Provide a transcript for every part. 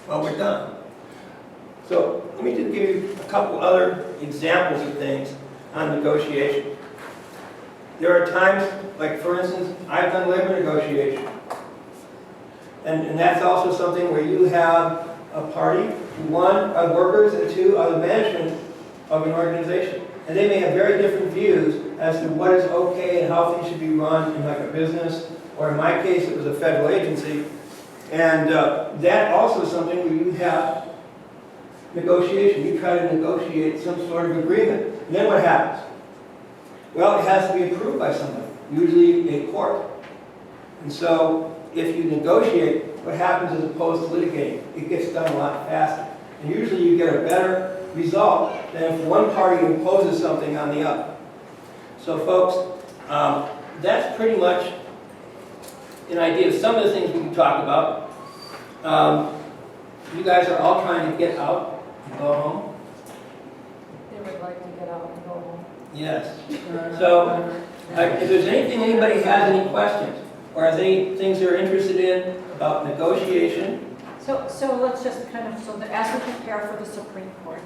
well, we're done. So let me just give you a couple other examples of things on negotiation. There are times, like for instance, I've done labor negotiation. And that's also something where you have a party, one are workers and two are the management of an organization. And they may have very different views as to what is okay and how things should be run in like a business, or in my case it was a federal agency. And that also is something where you have negotiation. You try to negotiate some sort of agreement. And then what happens? Well, it has to be approved by somebody, usually a court. And so if you negotiate, what happens as opposed to litigating? It gets done a lot faster. And usually you get a better result than if one party imposes something on the other. So folks, that's pretty much an idea of some of the things we can talk about. You guys are all trying to get out and go home. They would like to get out and go home. Yes. So if there's anything anybody has any questions, or has any things they're interested in about negotiation. So let's just kind of, so as we prepare for the Supreme Court,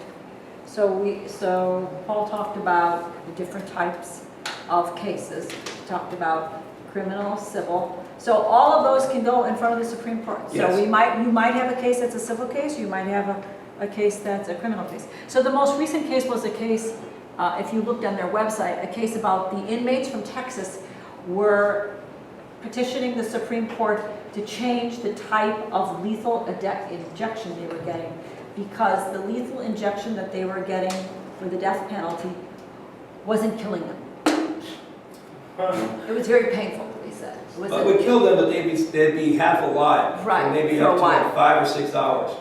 so Paul talked about the different types of cases. He talked about criminal, civil. So all of those can go in front of the Supreme Court. Yes. So you might have a case that's a civil case, you might have a case that's a criminal case. So the most recent case was a case, if you looked on their website, a case about the inmates from Texas were petitioning the Supreme Court to change the type of lethal injection they were getting, because the lethal injection that they were getting for the death penalty wasn't killing them. It was very painful, they said. It would kill them, but they'd be half alive. Right, Maybe for up a to while. like 5 or 6 hours.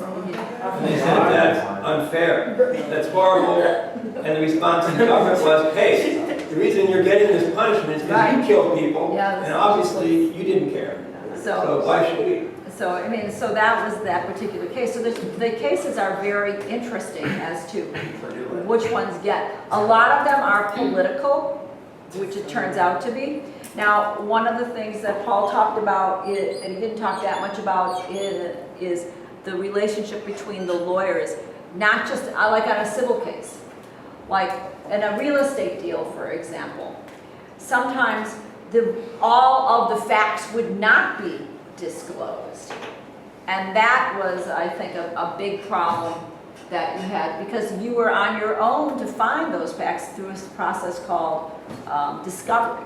And they said that's unfair. That's horrible. And the response of the government was, hey, the reason you're getting this punishment is because you killed people, Yeah, and obviously you didn't care. So why should we? So, I mean, so that was that particular case. So the cases are very interesting as to which ones get. A lot of them are political, which it turns out to be. Now, one of the things that Paul talked about, and he didn't talk that much about, is the relationship between the lawyers, not just like on a civil case. Like in a real estate deal, for example, sometimes all of the facts would not be disclosed. And that was, I think, a big problem that you had, because you were on your own to find those facts through a process called discovery.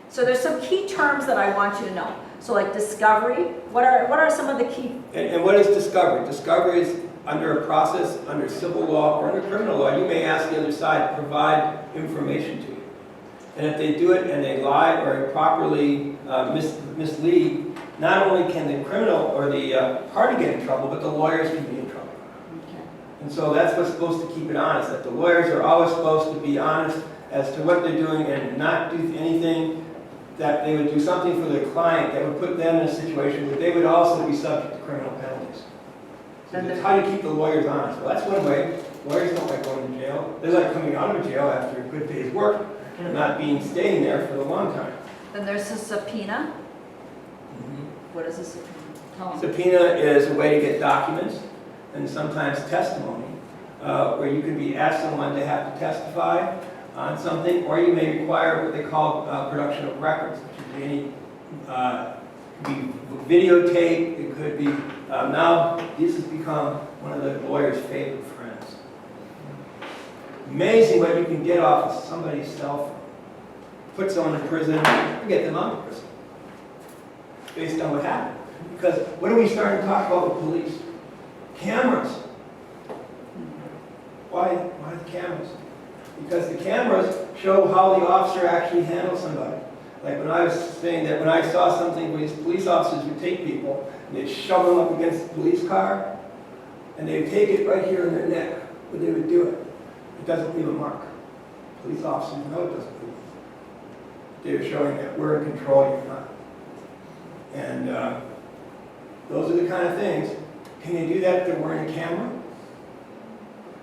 So there's some key terms that I want you to know. So like discovery, what are some of the key? And what is discovery? Discovery is under a process, under civil law or under criminal law. You may ask the other side to provide information to you. And if they do it and they lie or improperly mislead, not only can the criminal or the party get in trouble, but the lawyers can be in trouble. Okay. And so that's what's supposed to keep it honest, that the lawyers are always supposed to be honest as to what they're doing and not do anything that they would do something for their client that would put them in a situation where they would also be subject to criminal penalties. So that's how you keep the lawyers honest. Well, that's one way. Lawyers don't like going to jail. They like coming out of jail after a good day's work and not staying there for a long time. Then there's a subpoena. What is a subpoena? Tell 'em. Subpoena is a way to get documents and sometimes testimony, where you can be asked someone to have to testify on something, or you may require what they call production of records, which is any could be videotape. It could be now this has become one of the lawyer's favorite friends. Amazing what you can get off of somebody's cell phone. Put someone in prison, and get them out of prison based on what happened. Because what are we starting to talk about with police? Cameras. Why the cameras? Because the cameras show how the officer actually handles somebody. Like when I was saying that when I saw something where these police officers would take people and they'd shove them up against the police car and they'd take it right here in their neck, but they would do it. It doesn't leave a mark. Police officers know it doesn't leave a mark. They're showing that we're in control, you're not. And those are the kind of things. Can they do that if they're wearing a camera?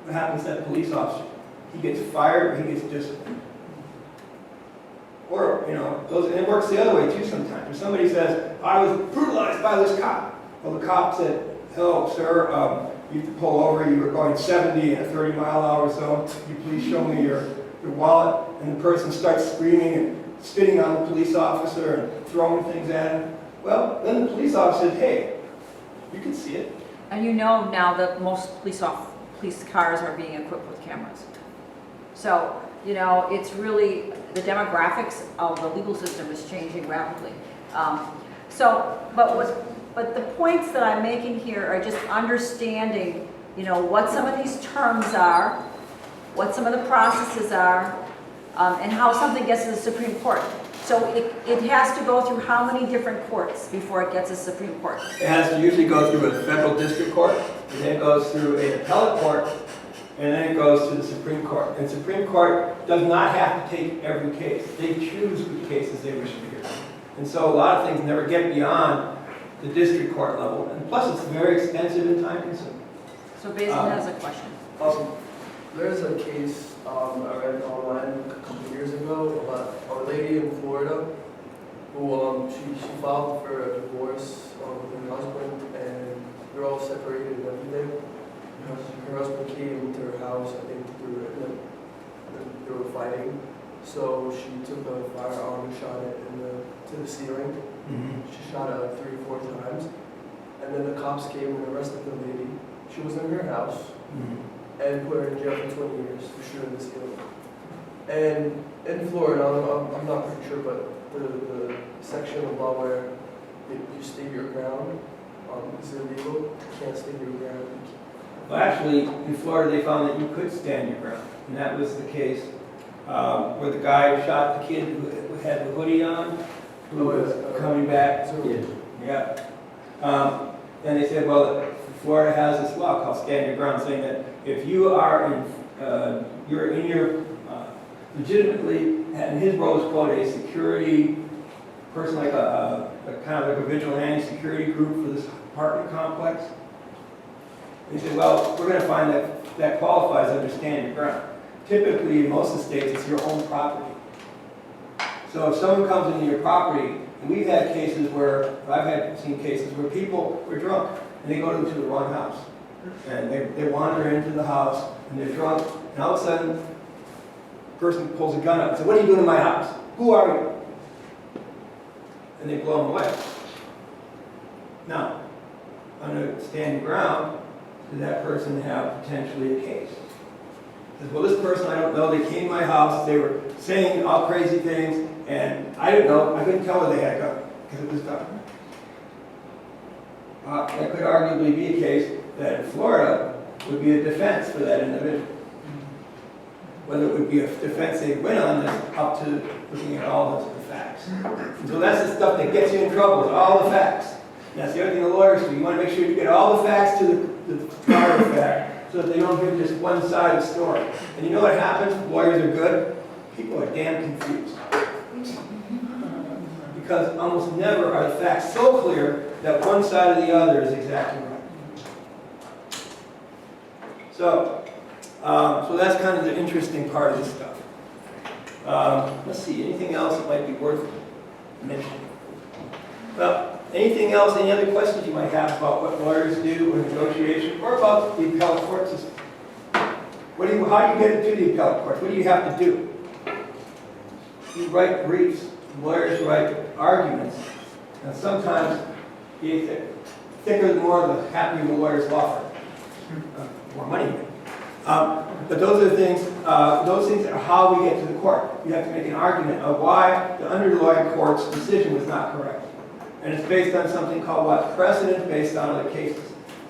What happens to that police officer? He gets fired, or he gets disciplined. Or, and it works the other way too sometimes. If somebody says, I was brutalized by this cop, Well, the cop said, hello, sir, you have to pull over. You were going 70 in a 30-mile-an-hour zone. Could you please show me your wallet? And the person starts screaming and spitting on the police officer and throwing things at him. Well, then the police officer said, hey, you can see it. And you know now that most police cars are being equipped with cameras. So, you know, it's really, the demographics of the legal system is changing rapidly. But the points that I'm making here are just understanding, you know, what some of these terms are, what some of the processes are, and how something gets to the Supreme Court. So it has to go through how many different courts before it gets to the Supreme Court? It has to usually go through a federal district court, and then it goes through an appellate court, and then it goes to the Supreme Court. And Supreme Court does not have to take every case. They choose which cases they wish to hear. And so a lot of things never get beyond the district court level. And plus, it's very expensive and time consuming. So Basil has a question. There's a case I read online a couple of years ago about a lady in Florida who she filed for a divorce with her husband, and they're all separated and everything. Her husband came to her house, I think they were fighting. So she took a firearm and shot it to the ceiling. She shot it 3 or 4 times. And then the cops came and arrested the lady. She was in her house and put her in jail for 20 years for shooting the ceiling. And in Florida, I'm not pretty sure, but the section of law where you stay your ground is illegal. You can't stay your ground. Well, actually, in Florida, they found that you could stand your ground. And that was the case where the guy shot the kid who had the hoodie on, who was coming back. Yeah. And they said, well, Florida has this law called stand your ground, saying that if you are you're in your legitimately, and his role is called a security person, like a kind of like a vigilante security group for this apartment complex. They said, well, we're going to find that qualifies under stand your ground. Typically, in most of the states, it's your own property. So if someone comes into your property, and we've had cases where, seen cases where people were drunk, and they go into the wrong house. And they wander into the house, and they're drunk, and all of a sudden, the person pulls a gun up and says, what are you doing in my house? Who are you? And they blow them away. Now, under stand your ground, does that person have potentially a case? Says, well, this person I don't know, they came to my house, they were saying all crazy things, and I didn't know, I couldn't tell whether they had a gun, because it was dark. That could arguably be a case that in Florida would be a defense for that individual. Whether it would be a defense they win on is up to looking at all of the facts. And so that's the stuff that gets you in trouble, is all the facts. And that's the other thing the lawyers do. You want to make sure you get all the facts to the prior fact, so that they don't give just one side of the story. And you know what happens? Lawyers are good. People are damn confused. Because almost never are the facts so clear that one side or the other is exactly right. So that's kind of the interesting part of this stuff. Let's see, anything else that might be worth mentioning? Well, anything else, any other questions you might have about what lawyers do or negotiation, or about the appellate court system? How do you get into the appellate court? What do you have to do? You write briefs. Lawyers write arguments. And sometimes the thicker the more, the happier the lawyer's law firm. More money. But those are the things, those things are how we get to the court. You have to make an argument of why the underlying court's decision was not correct. And it's based on something called what? Precedent based on other cases.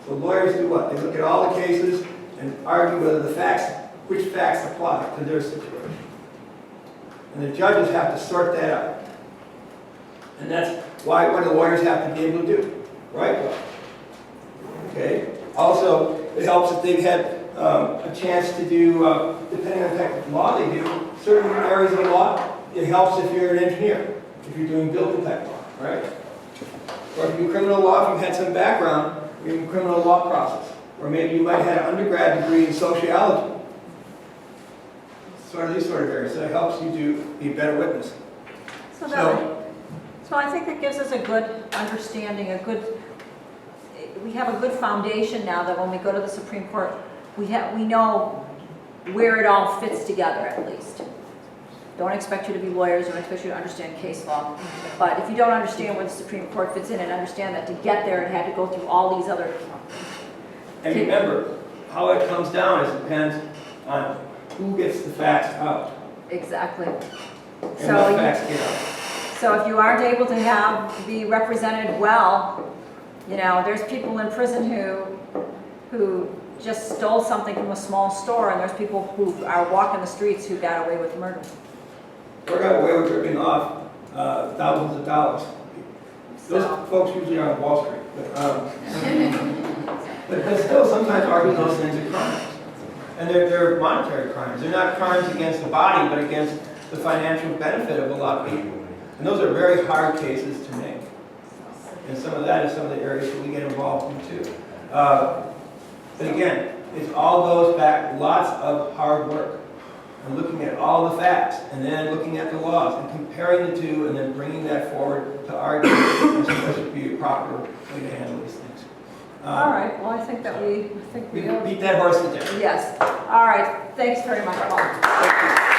So lawyers do what? They look at all the cases and argue whether the facts, which facts apply to their situation. And the judges have to sort that out. And that's what the lawyers have to be able to do. Right? Okay. Also, it helps if they've had a chance to do, depending on the type of law they do, certain areas of law. It helps if you're an engineer, if you're doing building type law, right? Or if you do criminal law, if you've had some background in criminal law process. Or maybe you might have had an undergrad degree in sociology. These sort of areas. So it helps you to be a better witness. So I think that gives us a good understanding, a good we have a good foundation now that when we go to the Supreme Court, we know where it all fits together at least. Don't expect you to be lawyers, don't expect you to understand case law, but if you don't understand where the Supreme Court fits in and understand that to get there it had to go through all these other. And remember, how it comes down is depends on who gets the facts out. Exactly. And what So, facts get out. so if you aren't able to be represented well, you know, there's people in prison who just stole something from a small store, and there's people who are walking the streets who got away with murder. Or got away with ripping off thousands of dollars. Those So, folks usually are on Wall Street. But still, sometimes argue those things are crimes. And they're monetary crimes. They're not crimes against the body, but against the financial benefit of a lot of people. And those are very hard cases to make. And some of that is some of the areas that we get involved in too. But again, it all goes back, lots of hard work. And looking at all the facts, and then looking at the laws, and comparing the two, and then bringing that forward to argue this would be a proper way to handle these things. all right, well, I think we we beat that horse to death. yes. All right, thanks very much, Paul. Thank you.